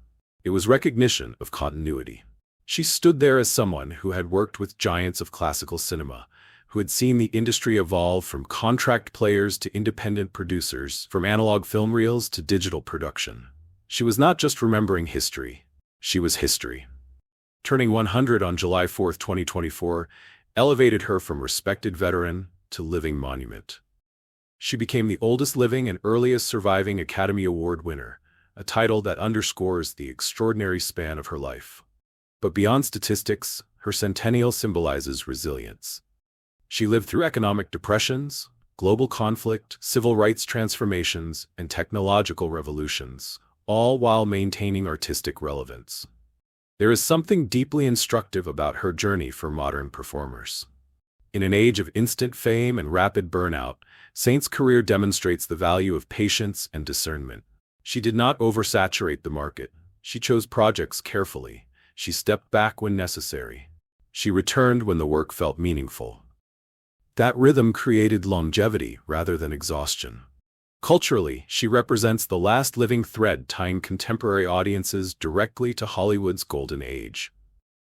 It was recognition of continuity. She stood there as someone who had worked with giants of classical cinema, who had seen the industry evolve from contract players to independent producers, from analog film reels to digital production. She was not just remembering history, she was history. Turning 100 on July 4, 2024, elevated her from respected veteran to living monument. She became the oldest living and earliest surviving Academy Award winner, a title that underscores the extraordinary span of her life. But beyond statistics, her centennial symbolizes resilience. She lived through economic depressions, global conflict, civil rights transformations, and technological revolutions, all while maintaining artistic relevance. There is something deeply instructive about her journey for modern performers. In an age of instant fame and rapid burnout, Saint's career demonstrates the value of patience and discernment. She did not oversaturate the market. She chose projects carefully. She stepped back when necessary. She returned when the work felt meaningful. That rhythm created longevity rather than exhaustion. Culturally, she represents the last living thread tying contemporary audiences directly to Hollywood's golden age.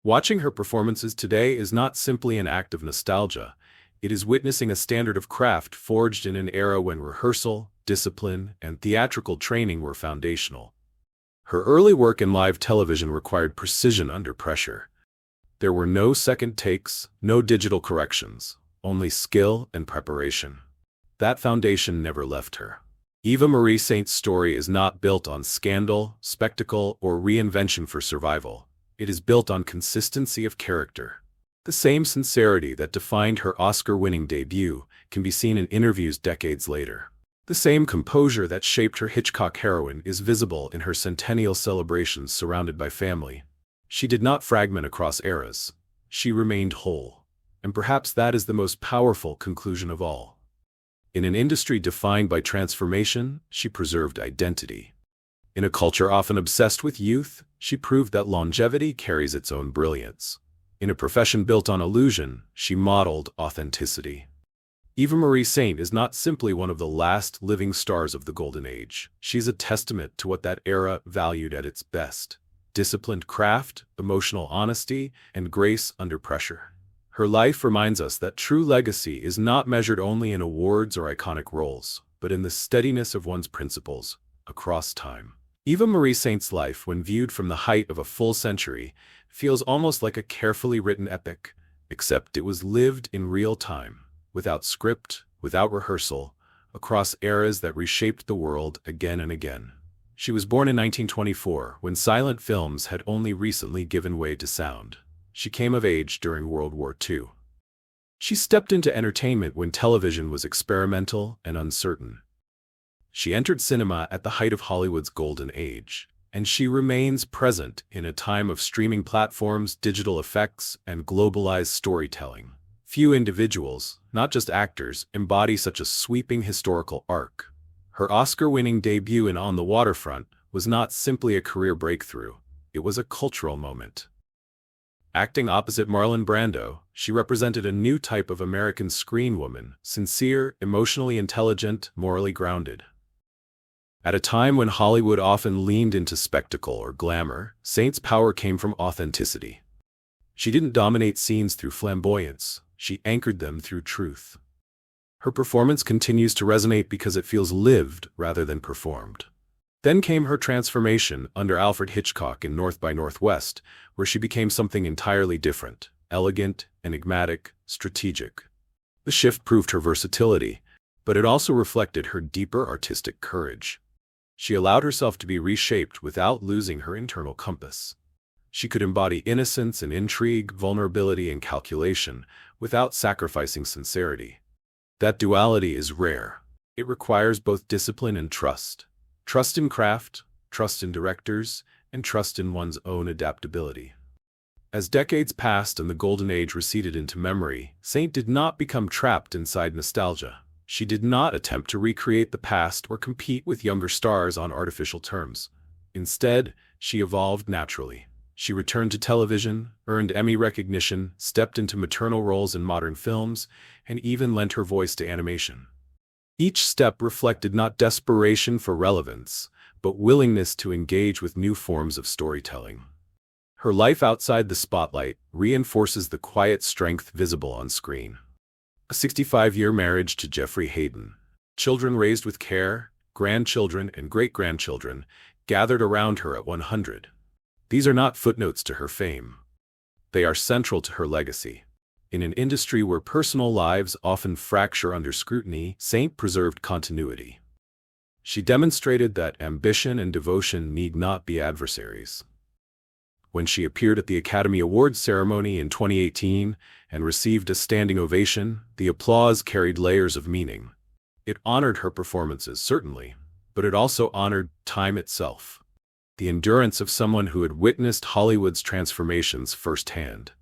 Watching her performances today is not simply an act of nostalgia, it is witnessing a standard of craft forged in an era when rehearsal, discipline, and theatrical training were foundational. Her early work in live television required precision under pressure. There were no second takes, no digital corrections, only skill and preparation. That foundation never left her. Eva Marie Saint's story is not built on scandal, spectacle, or reinvention for survival. It is built on consistency of character. The same sincerity that defined her Oscar-winning debut can be seen in interviews decades later. The same composure that shaped her Hitchcock heroine is visible in her centennial celebrations surrounded by family. She did not fragment across eras. She remained whole. And perhaps that is the most powerful conclusion of all. In an industry defined by transformation, she preserved identity. In a culture often obsessed with youth, she proved that longevity carries its own brilliance. In a profession built on illusion, she modeled authenticity. Eva Marie Saint is not simply one of the last living stars of the Golden Age. She's a testament to what that era valued at its best: disciplined craft, emotional honesty, and grace under pressure. Her life reminds us that true legacy is not measured only in awards or iconic roles, but in the steadiness of one's principles across time. Eva Marie Saint's life, when viewed from the height of a full century, feels almost like a carefully written epic, except it was lived in real time, without script, without rehearsal, across eras that reshaped the world again and again. She was born in 1924, when silent films had only recently given way to sound. She came of age during World War II. She stepped into entertainment when television was experimental and uncertain. She entered cinema at the height of Hollywood's golden age, and she remains present in a time of streaming platforms, digital effects, and globalized storytelling. Few individuals, not just actors, embody such a sweeping historical arc. Her Oscar-winning debut in On the Waterfront was not simply a career breakthrough, it was a cultural moment. Acting opposite Marlon Brando, she represented a new type of American screen woman, sincere, emotionally intelligent, morally grounded. At a time when Hollywood often leaned into spectacle or glamour, Saint's power came from authenticity. She didn't dominate scenes through flamboyance, she anchored them through truth. Her performance continues to resonate because it feels lived rather than performed. Then came her transformation under Alfred Hitchcock in North by Northwest, where she became something entirely different, elegant, enigmatic, strategic. The shift proved her versatility, but it also reflected her deeper artistic courage. She allowed herself to be reshaped without losing her internal compass. She could embody innocence and intrigue, vulnerability and calculation, without sacrificing sincerity. That duality is rare. It requires both discipline and trust. Trust in craft, trust in directors, and trust in one's own adaptability. As decades passed and the golden age receded into memory, Saint did not become trapped inside nostalgia. She did not attempt to recreate the past or compete with younger stars on artificial terms. Instead, she evolved naturally. She returned to television, earned Emmy recognition, stepped into maternal roles in modern films, and even lent her voice to animation. Each step reflected not desperation for relevance, but willingness to engage with new forms of storytelling. Her life outside the spotlight reinforces the quiet strength visible on screen. A 65-year marriage to Jeffrey Hayden, children raised with care, grandchildren and great-grandchildren gathered around her at 100. These are not footnotes to her fame. They are central to her legacy. In an industry where personal lives often fracture under scrutiny, Saint preserved continuity. She demonstrated that ambition and devotion need not be adversaries. When she appeared at the Academy Awards ceremony in 2018 and received a standing ovation, the applause carried layers of meaning. It honored her performances, certainly, but it also honored time itself. The endurance of someone who had witnessed Hollywood's transformations firsthand.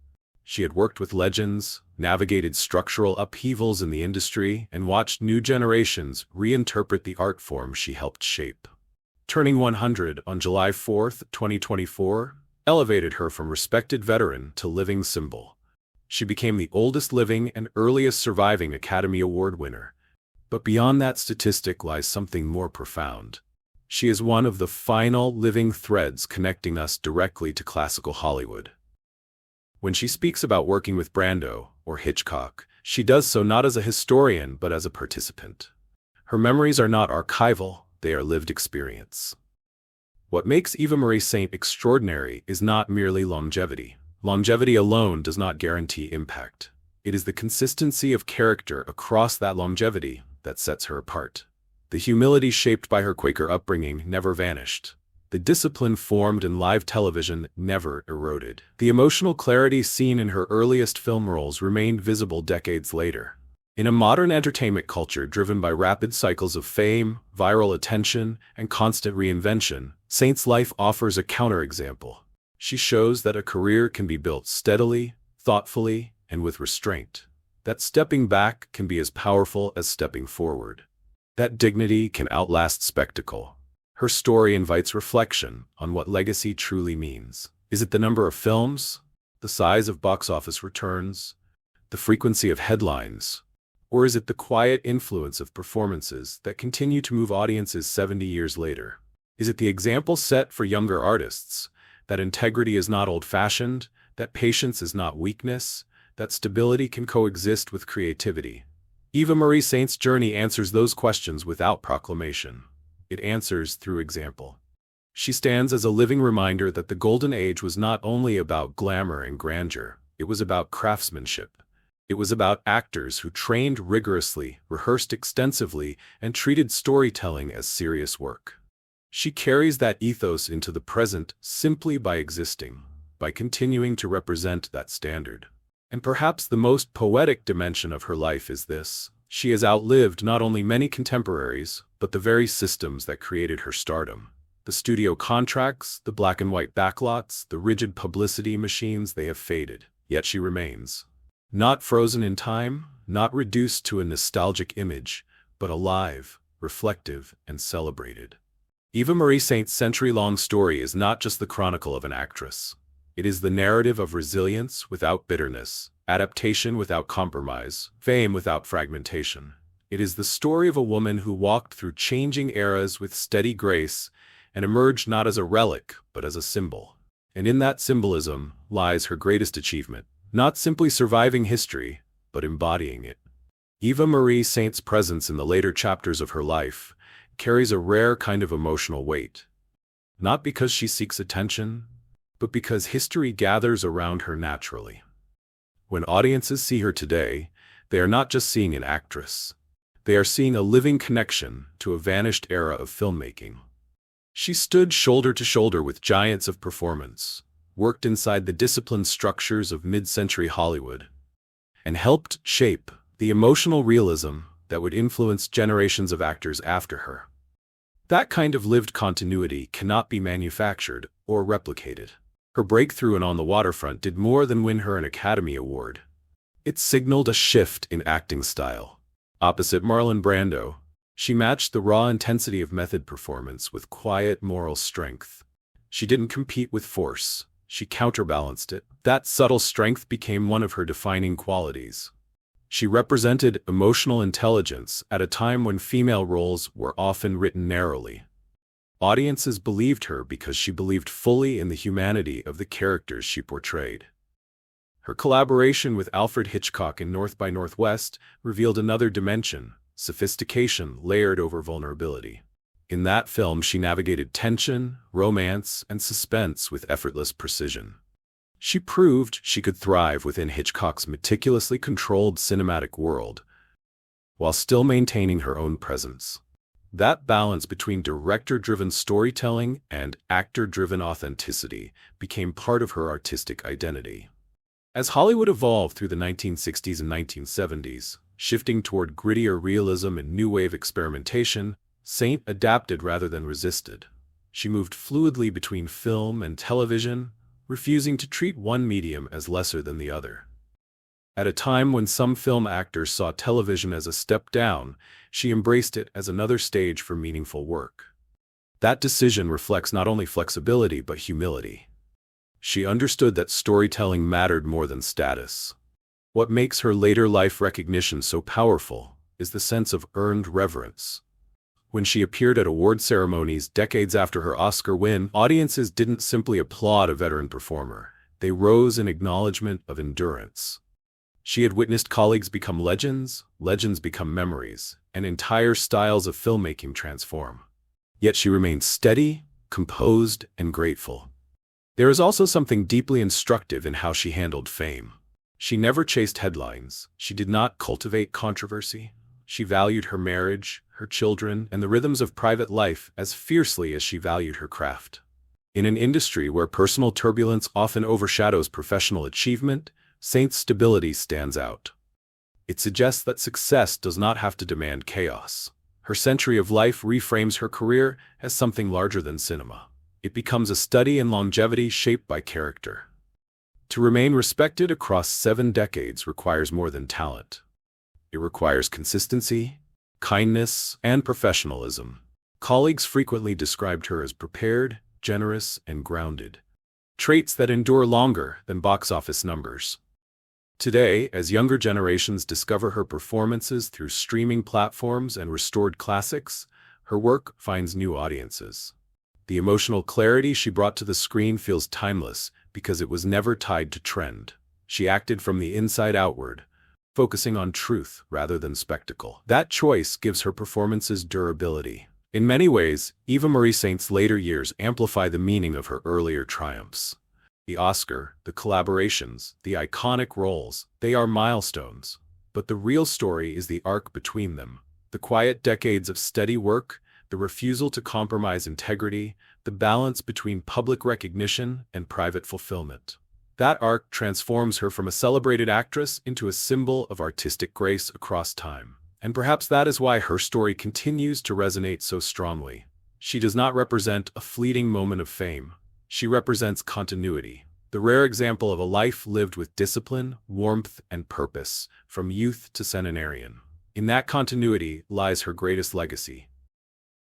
She had worked with legends, navigated structural upheavals in the industry, and watched new generations reinterpret the art form she helped shape. Turning 100 on July 4, 2024, elevated her from respected veteran to living symbol. She became the oldest living and earliest surviving Academy Award winner. But beyond that statistic lies something more profound. She is one of the final living threads connecting us directly to classical Hollywood. When she speaks about working with Brando or Hitchcock, she does so not as a historian but as a participant. Her memories are not archival, they are lived experience. What makes Eva Marie Saint extraordinary is not merely longevity. Longevity alone does not guarantee impact. It is the consistency of character across that longevity that sets her apart. The humility shaped by her Quaker upbringing never vanished. The discipline formed in live television never eroded. The emotional clarity seen in her earliest film roles remained visible decades later. In a modern entertainment culture driven by rapid cycles of fame, viral attention, and constant reinvention, Saint's life offers a counterexample. She shows that a career can be built steadily, thoughtfully, and with restraint. That stepping back can be as powerful as stepping forward. That dignity can outlast spectacle. Her story invites reflection on what legacy truly means. Is it the number of films, the size of box office returns, the frequency of headlines, or is it the quiet influence of performances that continue to move audiences 70 years later? Is it the example set for younger artists, that integrity is not old-fashioned, that patience is not weakness, that stability can coexist with creativity? Eva Marie Saint's journey answers those questions without proclamation. It answers through example. She stands as a living reminder that the Golden Age was not only about glamour and grandeur, it was about craftsmanship. It was about actors who trained rigorously, rehearsed extensively, and treated storytelling as serious work. She carries that ethos into the present simply by existing, by continuing to represent that standard. And perhaps the most poetic dimension of her life is this: she has outlived not only many contemporaries, but the very systems that created her stardom. The studio contracts, the black and white backlots, the rigid publicity machines, they have faded. Yet she remains. Not frozen in time, not reduced to a nostalgic image, but alive, reflective, and celebrated. Eva Marie Saint's century-long story is not just the chronicle of an actress. It is the narrative of resilience without bitterness, adaptation without compromise, fame without fragmentation. It is the story of a woman who walked through changing eras with steady grace and emerged not as a relic, but as a symbol. And in that symbolism lies her greatest achievement. Not simply surviving history, but embodying it. Eva Marie Saint's presence in the later chapters of her life carries a rare kind of emotional weight. Not because she seeks attention, but because history gathers around her naturally. When audiences see her today, they are not just seeing an actress. They are seeing a living connection to a vanished era of filmmaking. She stood shoulder to shoulder with giants of performance, worked inside the disciplined structures of mid-century Hollywood, and helped shape the emotional realism that would influence generations of actors after her. That kind of lived continuity cannot be manufactured or replicated. Her breakthrough in On the Waterfront did more than win her an Academy Award. It signaled a shift in acting style. Opposite Marlon Brando, she matched the raw intensity of method performance with quiet moral strength. She didn't compete with force. She counterbalanced it. That subtle strength became one of her defining qualities. She represented emotional intelligence at a time when female roles were often written narrowly. Audiences believed her because she believed fully in the humanity of the characters she portrayed. Her collaboration with Alfred Hitchcock in North by Northwest revealed another dimension: sophistication layered over vulnerability. In that film, she navigated tension, romance, and suspense with effortless precision. She proved she could thrive within Hitchcock's meticulously controlled cinematic world, while still maintaining her own presence. That balance between director-driven storytelling and actor-driven authenticity became part of her artistic identity. As Hollywood evolved through the 1960s and 1970s, shifting toward grittier realism and new wave experimentation, Saint adapted rather than resisted. She moved fluidly between film and television, refusing to treat one medium as lesser than the other. At a time when some film actors saw television as a step down, she embraced it as another stage for meaningful work. That decision reflects not only flexibility but humility. She understood that storytelling mattered more than status. What makes her later life recognition so powerful is the sense of earned reverence. When she appeared at award ceremonies decades after her Oscar win, audiences didn't simply applaud a veteran performer. They rose in acknowledgement of endurance. She had witnessed colleagues become legends, legends become memories, and entire styles of filmmaking transform. Yet she remained steady, composed, and grateful. There is also something deeply instructive in how she handled fame. She never chased headlines. She did not cultivate controversy. She valued her marriage, her children, and the rhythms of private life as fiercely as she valued her craft. In an industry where personal turbulence often overshadows professional achievement, Saint's stability stands out. It suggests that success does not have to demand chaos. Her century of life reframes her career as something larger than cinema. It becomes a study in longevity shaped by character. To remain respected across 7 decades requires more than talent. It requires consistency, kindness, and professionalism. Colleagues frequently described her as prepared, generous, and grounded, traits that endure longer than box office numbers. Today, as younger generations discover her performances through streaming platforms and restored classics, her work finds new audiences. The emotional clarity she brought to the screen feels timeless because it was never tied to trend. She acted from the inside outward, focusing on truth rather than spectacle. That choice gives her performances durability. In many ways, Eva Marie Saint's later years amplify the meaning of her earlier triumphs. The Oscar, the collaborations, the iconic roles, they are milestones. But the real story is the arc between them. The quiet decades of steady work, the refusal to compromise integrity, the balance between public recognition and private fulfillment. That arc transforms her from a celebrated actress into a symbol of artistic grace across time. And perhaps that is why her story continues to resonate so strongly. She does not represent a fleeting moment of fame. She represents continuity, the rare example of a life lived with discipline, warmth, and purpose, from youth to centenarian. In that continuity lies her greatest legacy.